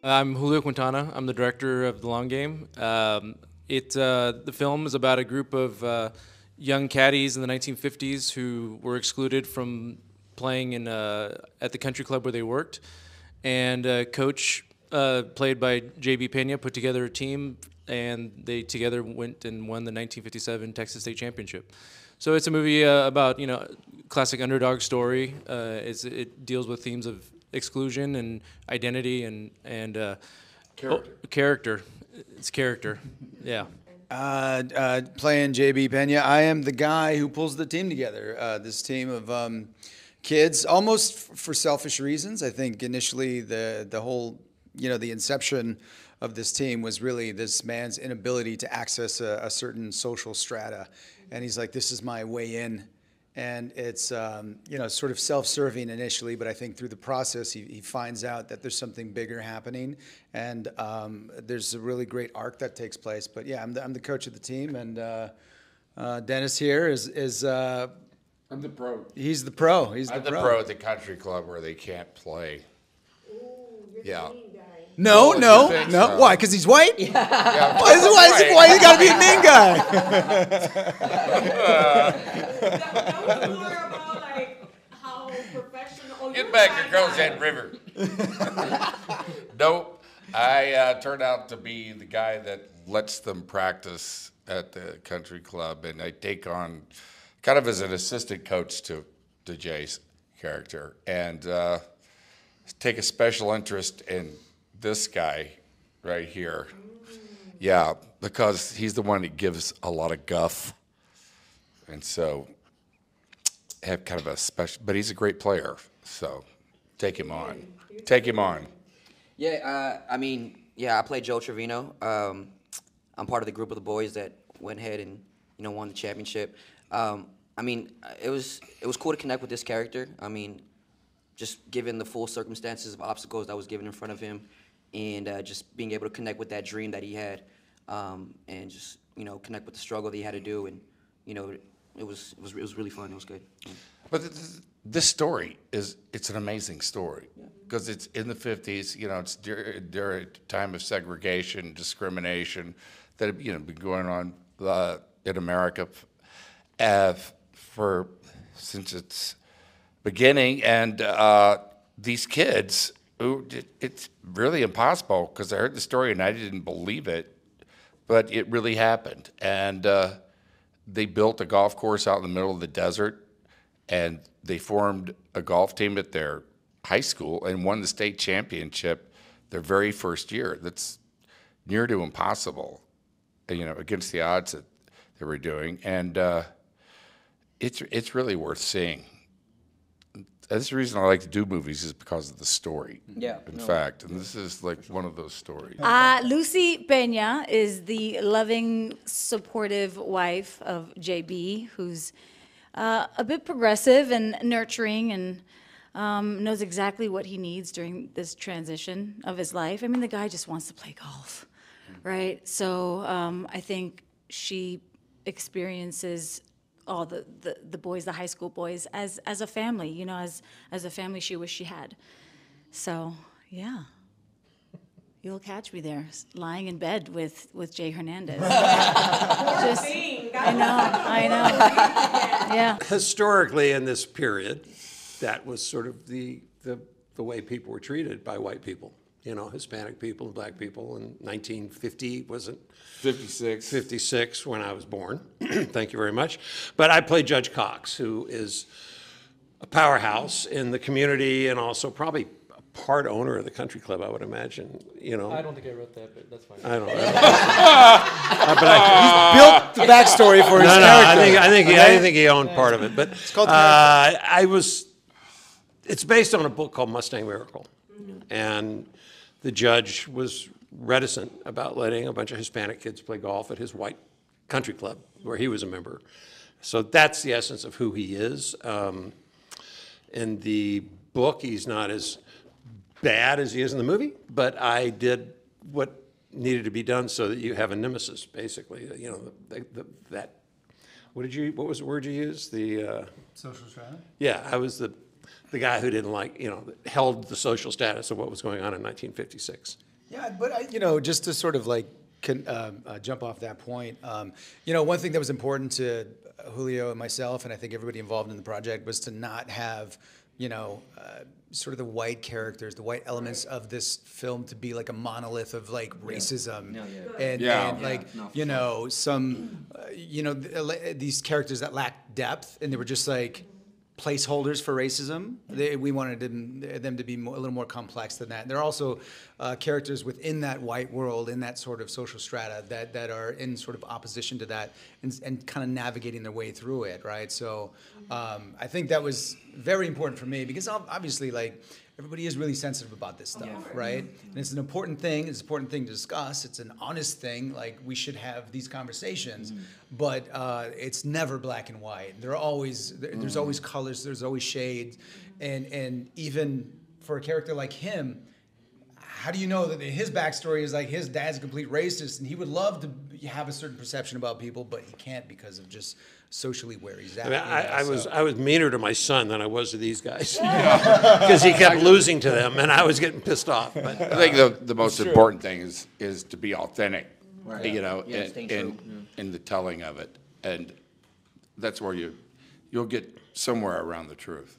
I'm Julio Quintana. I'm the director of The Long Game. The film is about a group of young caddies in the 1950s who were excluded from playing at the country club where they worked. And coach, played by J.B. Pena, put together a team, and they together went and won the 1957 Texas State Championship. So it's a movie about classic underdog story. It deals with themes of exclusion and identity and character. It's character, yeah. Playing JB Pena, I am the guy who pulls the team together. This team of kids, almost for selfish reasons. I think initially the whole, the inception of this team was really this man's inability to access a certain social strata, and he's like, "This is my way in." And it's sort of self-serving initially, but I think through the process he finds out that there's something bigger happening, and there's a really great arc that takes place. But yeah, I'm the coach of the team, and Dennis here is I'm the pro. He's the pro. I'm the pro at the country club where they can't play. Ooh, you're Yeah. the mean guy. No. so? Why? Because he's white? Yeah, Why is he got to be a mean guy? That was more about like how professional. Get back here, girls that river. Nope. I turned out to be the guy that lets them practice at the country club, and I take on kind of as an assistant coach to Jay's character, and take a special interest in this guy right here. Yeah, because he's the one that gives a lot of guff, and so have kind of a special, but he's a great player, so take him on. Take him on. Yeah, I play Joe Trevino. I'm part of the group of the boys that went ahead and won the championship. It was cool to connect with this character. Just given the full circumstances of obstacles that was given in front of him, and just being able to connect with that dream that he had, and just connect with the struggle that he had to do, and it was really fun. It was good. Yeah. But this story it's an amazing story because it's in the 50s. It's during a time of segregation, discrimination that had been going on in America since its beginning, and these kids who it's really impossible because I heard the story and I didn't believe it, but it really happened, and they built a golf course out in the middle of the desert, and they formed a golf team at their high school and won the state championship their very first year. That's near to impossible, against the odds that they were doing, and it's really worth seeing. That's the reason I like to do movies, is because of the story. Yeah. In fact, and this is like one of those stories. Lucy Pena is the loving, supportive wife of JB, who's a bit progressive and nurturing, and knows exactly what he needs during this transition of his life. The guy just wants to play golf, right? So I think she experiences all the boys, the high school boys, as a family, as a family she wished she had. So, yeah. You'll catch me there, lying in bed with Jay Hernandez. I know. Yeah. Historically, in this period, that was sort of the way people were treated by white people. Hispanic people and black people in 1950, wasn't 56. 56 when I was born. Thank you very much. But I play Judge Cox, who is a powerhouse in the community and also probably a part owner of the country club, I would imagine. I don't think I wrote that, but that's fine. I don't know. He's built the backstory for his character. I think he owned part of it. But it's based on a book called Mustang Miracle. And the judge was reticent about letting a bunch of Hispanic kids play golf at his white country club, where he was a member. So that's the essence of who he is. In the book, he's not as bad as he is in the movie, but I did what needed to be done so that you have a nemesis, basically. What was the word you used? The social strata? Yeah, I was the guy who didn't held the social status of what was going on in 1956. Yeah, but just to sort of like jump off that point, one thing that was important to Julio and myself, and I think everybody involved in the project, was to not have, sort of the white characters, the white elements of this film to be like a monolith of like racism, and like some, these characters that lack depth, and they were just like placeholders for racism. We wanted them to be a little more complex than that. And there are also characters within that white world, in that sort of social strata, that are in sort of opposition to that and kind of navigating their way through it, right? So I think that was very important for me because obviously, like, everybody is really sensitive about this stuff, right? And it's an important thing. It's an important thing to discuss. It's an honest thing. Like, we should have these conversations, but it's never black and white. There's always colors. There's always shades, and even for a character like him, how do you know that his backstory is like his dad's a complete racist and he would love to have a certain perception about people, but he can't because of just socially where he's at. I mean, I was meaner to my son than I was to these guys because he kept losing to them, and I was getting pissed off. But I think the most important thing is to be authentic, staying true. in the telling of it, and that's where you'll get somewhere around the truth.